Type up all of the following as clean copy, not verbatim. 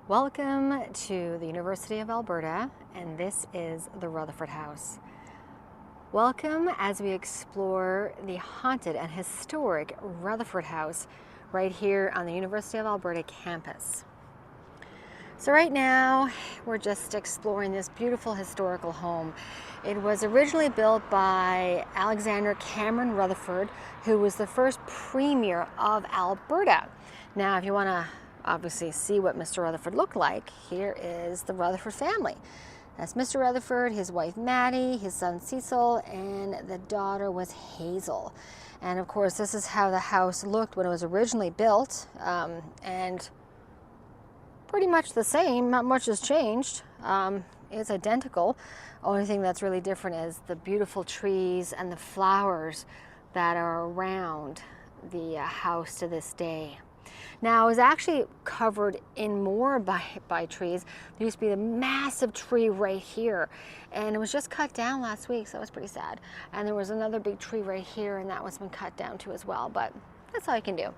Welcome to the University of Alberta, and this is the Rutherford House. Welcome as we explore the haunted and historic Rutherford House right here on the University of Alberta campus. So right now, we're just exploring this beautiful historical home. It was originally built by Alexander Cameron Rutherford, who was the first premier of Alberta. Now, if you want to obviously see what Mr. Rutherford looked like, here is the Rutherford family. That's Mr. Rutherford, his wife Maddie, his son Cecil, and the daughter was Hazel. And of course, this is how the house looked when it was originally built, and pretty much the same, not much has changed. It's identical. Only thing that's really different is the beautiful trees and the flowers that are around the house to this day. Now, it was actually covered in more by trees. There used to be a massive tree right here, and it was just cut down last week, so that was pretty sad. And there was another big tree right here, and that one's been cut down too as well, but that's all you can do.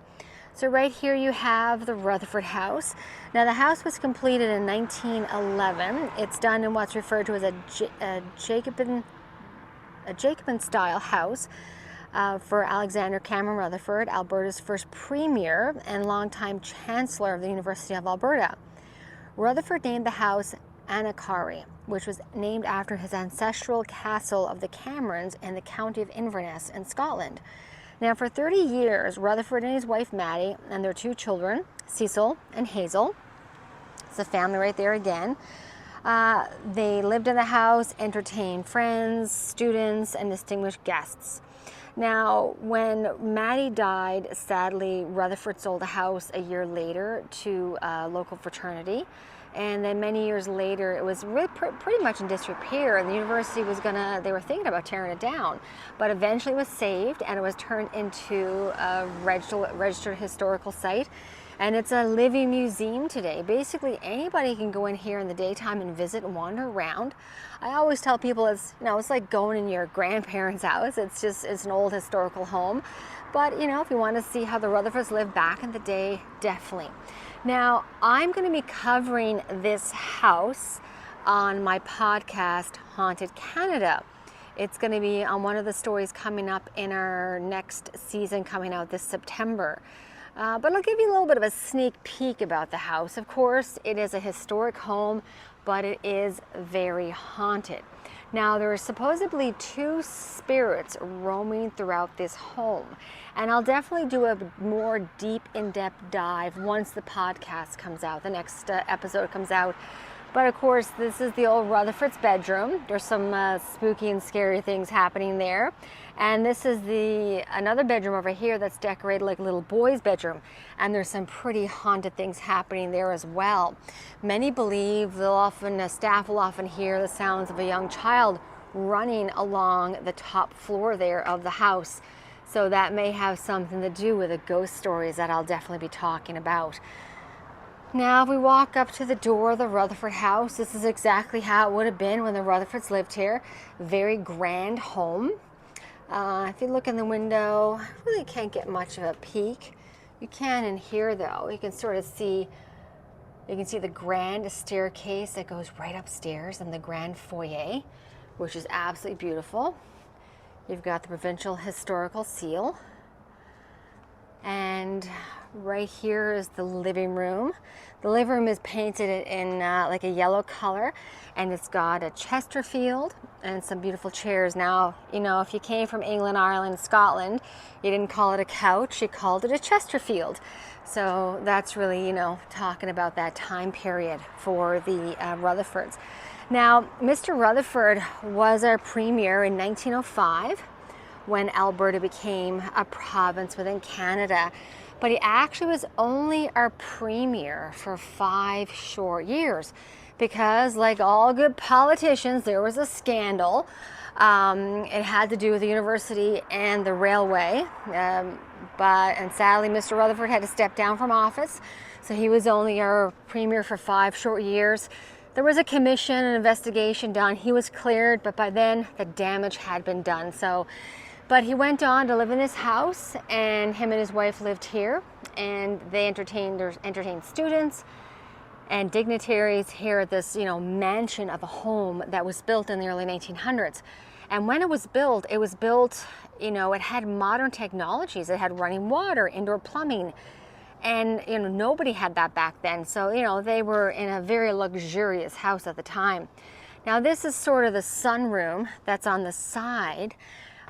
So right here you have the Rutherford House. Now, the house was completed in 1911. It's done in what's referred to as a Jacobin style house. For Alexander Cameron Rutherford, Alberta's first premier and longtime chancellor of the University of Alberta. Rutherford named the house Anacari, which was named after his ancestral castle of the Camerons in the county of Inverness in Scotland. Now, for 30 years, Rutherford and his wife Maddie and their two children, Cecil and Hazel, it's a family right there again, they lived in the house, entertained friends, students, and distinguished guests. Now, when Maddie died, sadly, Rutherford sold the house a year later to a local fraternity. And then many years later, it was really pretty much in disrepair, and the university they were thinking about tearing it down. But eventually it was saved, and it was turned into a registered historical site. And it's a living museum today. Basically, anybody can go in here in the daytime and visit and wander around. I always tell people it's like going in your grandparents' house. It's an old historical home. But, if you want to see how the Rutherfords lived back in the day, definitely. Now, I'm going to be covering this house on my podcast, Haunted Canada. It's going to be on one of the stories coming up in our next season coming out this September. But I'll give you a little bit of a sneak peek about the house. Of course, it is a historic home, but it is very haunted. Now, there are supposedly two spirits roaming throughout this home. And I'll definitely do a more deep, in-depth dive once the podcast comes out, the next episode comes out. But of course, this is the old Rutherford's bedroom. There's some spooky and scary things happening there. And this is another bedroom over here that's decorated like a little boy's bedroom. And there's some pretty haunted things happening there as well. Many believe staff will often hear the sounds of a young child running along the top floor there of the house. So that may have something to do with the ghost stories that I'll definitely be talking about. Now, if we walk up to the door of the Rutherford house, this is exactly how it would have been when the Rutherfords lived here. Very grand home. If you look in the window, really can't get much of a peek. You can in here, though. You can see the grand staircase that goes right upstairs and the grand foyer, which is absolutely beautiful. You've got the provincial historical seal. And right here is the living room. The living room is painted in like a yellow color, and it's got a Chesterfield and some beautiful chairs. Now, if you came from England, Ireland, Scotland, you didn't call it a couch, you called it a Chesterfield. So that's really, talking about that time period for the Rutherfords. Now, Mr. Rutherford was our premier in 1905 when Alberta became a province within Canada. But he actually was only our premier for 5 short years because, like all good politicians, there was a scandal. It had to do with the university and the railway. And sadly, Mr. Rutherford had to step down from office. So he was only our premier for 5 short years. There was a commission, an investigation done. He was cleared, but by then the damage had been done. But he went on to live in this house, and him and his wife lived here, and they entertained students, and dignitaries here at this, mansion of a home that was built in the early 1900s. And when it was built, it had modern technologies. It had running water, indoor plumbing, and nobody had that back then. So they were in a very luxurious house at the time. Now this is sort of the sunroom that's on the side.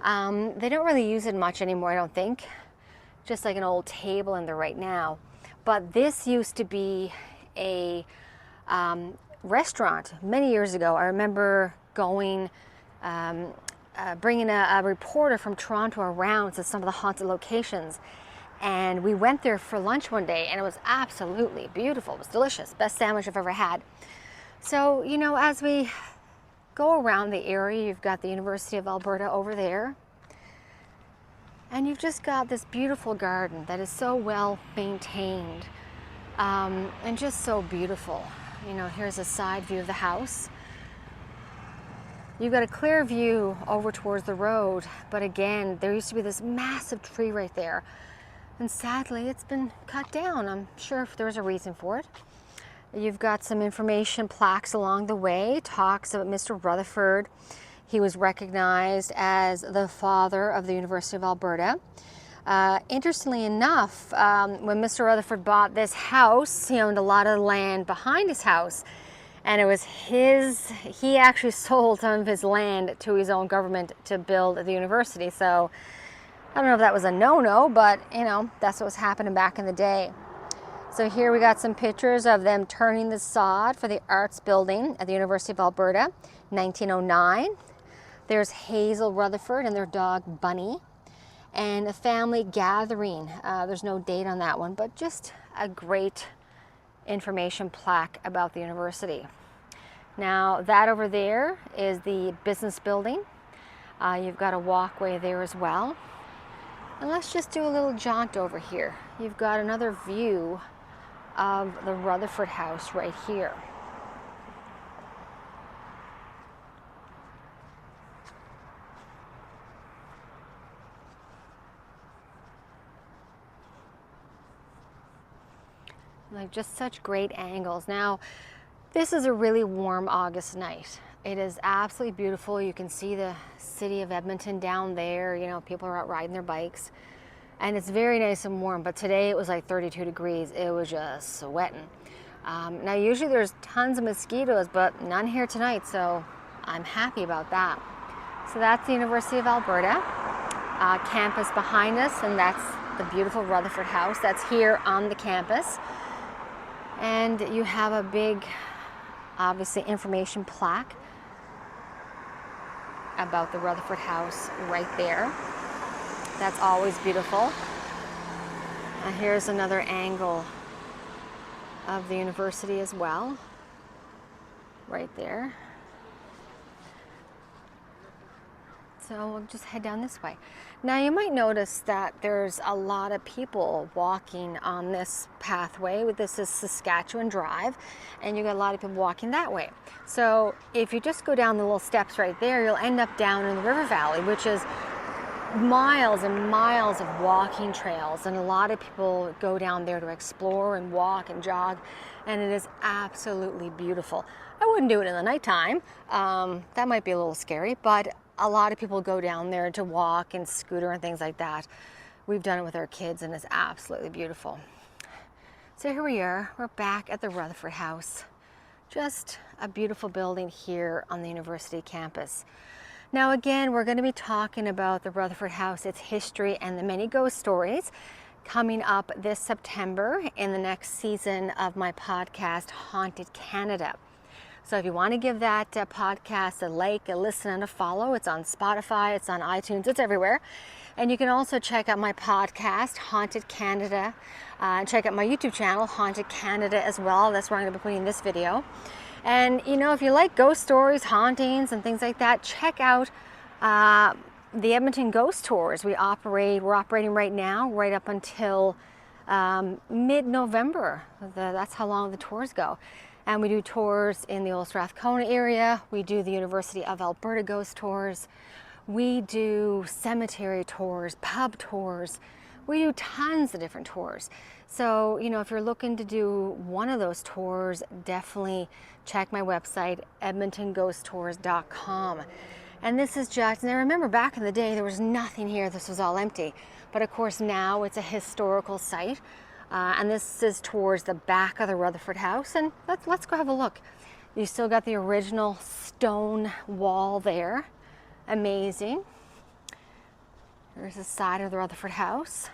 They don't really use it much anymore, I don't think. Just like an old table in there right now. But this used to be a restaurant many years ago. I remember going, bringing a reporter from Toronto around to some of the haunted locations. And we went there for lunch one day, and it was absolutely beautiful. It was delicious. Best sandwich I've ever had. So, as we go around the area, you've got the University of Alberta over there. And you've just got this beautiful garden that is so well maintained, and just so beautiful. Here's a side view of the house. You've got a clear view over towards the road, but again, there used to be this massive tree right there. And sadly, it's been cut down. I'm sure if there's a reason for it. You've got some information plaques along the way, talks about Mr. Rutherford. He was recognized as the father of the University of Alberta. Interestingly enough, when Mr. Rutherford bought this house, he owned a lot of land behind his house. And it was he actually sold some of his land to his own government to build the university. So I don't know if that was a no-no, but that's what was happening back in the day. So here we got some pictures of them turning the sod for the arts building at the University of Alberta, 1909. There's Hazel Rutherford and their dog Bunny, and a family gathering. There's no date on that one, but just a great information plaque about the university. Now that over there is the business building. You've got a walkway there as well. And let's just do a little jaunt over here. You've got another view of the Rutherford house right here. Like just such great angles. Now, this is a really warm August night. It is absolutely beautiful. You can see the city of Edmonton down there. People are out riding their bikes. And it's very nice and warm, but today it was like 32 degrees. It was just sweating. Now usually there's tons of mosquitoes, but none here tonight, so I'm happy about that. So that's the University of Alberta campus behind us, and that's the beautiful Rutherford house that's here on the campus. And you have a big, obviously, information plaque about the Rutherford house right there. That's always beautiful. And here's another angle of the university as well, right there. So we'll just head down this way. Now you might notice that there's a lot of people walking on this pathway. This is Saskatchewan Drive, and you got a lot of people walking that way. So if you just go down the little steps right there, you'll end up down in the river valley, which is miles and miles of walking trails, and a lot of people go down there to explore and walk and jog, and it is absolutely beautiful. I wouldn't do it in the nighttime. That might be a little scary, but a lot of people go down there to walk and scooter and things like that. We've done it with our kids, and it's absolutely beautiful. So here we are. We're back at the Rutherford house. Just a beautiful building here on the university campus. Now again, we're going to be talking about the Rutherford house, its history, and the many ghost stories coming up this September in the next season of my podcast, Haunted Canada. So if you want to give that podcast a like, a listen, and a follow, it's on Spotify, it's on iTunes, it's everywhere. And you can also check out my podcast, Haunted Canada, and check out my YouTube channel, Haunted Canada as well. That's where I'm going to be putting this video. And if you like ghost stories, hauntings, and things like that, check out the Edmonton Ghost Tours. We're operating right now, right up until mid-November. That's how long the tours go. And we do tours in the old Strathcona area. We do the University of Alberta Ghost Tours. We do cemetery tours, pub tours. We do tons of different tours. So, you know, if you're looking to do one of those tours, definitely check my website, edmontonghosttours.com. And this is just, and I remember back in the day, there was nothing here. This was all empty. But of course, now it's a historical site. And this is towards the back of the Rutherford house. And let's go have a look. You still got the original stone wall there. Amazing. There's the side of the Rutherford house.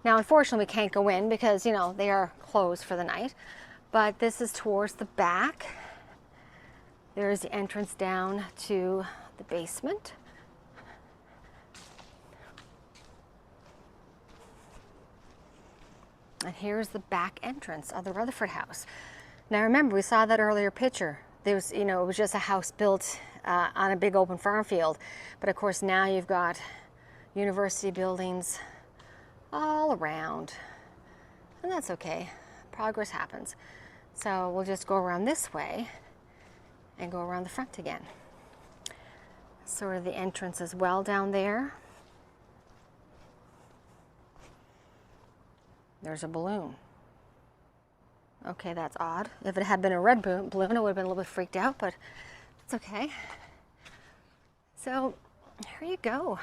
Now, unfortunately, we can't go in because, you know, they are closed for the night. But this is towards the back. There's the entrance down to the basement. And here's the back entrance of the Rutherford house. Now, remember, we saw that earlier picture. There was, you know, it was just a house built on a big open farm field. But of course, now you've got university buildings all around, and that's okay. Progress happens. So we'll just go around this way and go around the front again. Sort of the entrance as well down there. There's a balloon. Okay, that's odd. If it had been a red balloon, I would have been a little bit freaked out, but it's okay. So here you go.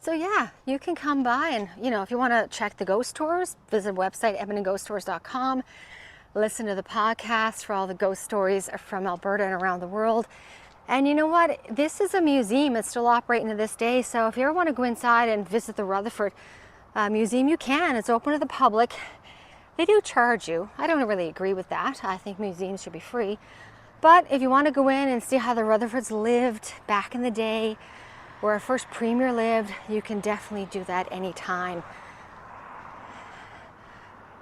So yeah, you can come by and, you know, if you want to check the ghost tours, visit the website, edmontonghosttours.com. Listen to the podcast for all the ghost stories from Alberta and around the world. And you know what? This is a museum. It's still operating to this day. So if you ever want to go inside and visit the Rutherford Museum, you can. It's open to the public. They do charge you. I don't really agree with that. I think museums should be free. But if you want to go in and see how the Rutherfords lived back in the day, where our first premier lived, you can definitely do that anytime.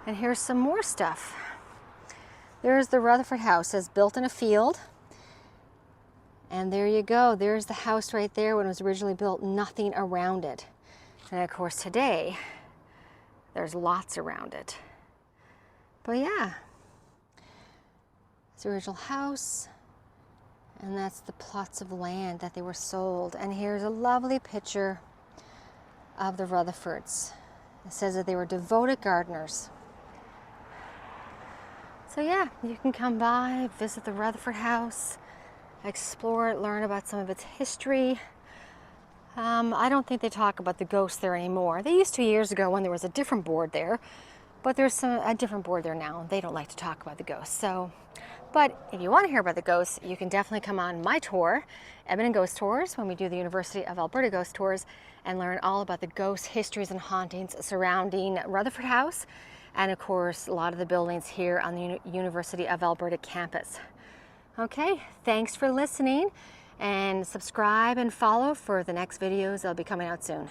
And here's some more stuff. There's the Rutherford house. It's built in a field. And there you go. There's the house right there when it was originally built, nothing around it. And of course today, there's lots around it. But yeah, it's the original house. And that's the plots of land that they were sold. And here's a lovely picture of the Rutherfords. It says that they were devoted gardeners. So yeah, you can come by, visit the Rutherford house, explore it, learn about some of its history. I don't think they talk about the ghosts there anymore. They used to years ago when there was a different board there, but there's a different board there now. They don't like to talk about the ghosts. So, but if you want to hear about the ghosts, you can definitely come on my tour, Edmonton Ghost Tours, when we do the University of Alberta Ghost Tours, and learn all about the ghosts, histories, and hauntings surrounding Rutherford House, and of course, a lot of the buildings here on the University of Alberta campus. Okay, thanks for listening, and subscribe and follow for the next videos. They'll be coming out soon.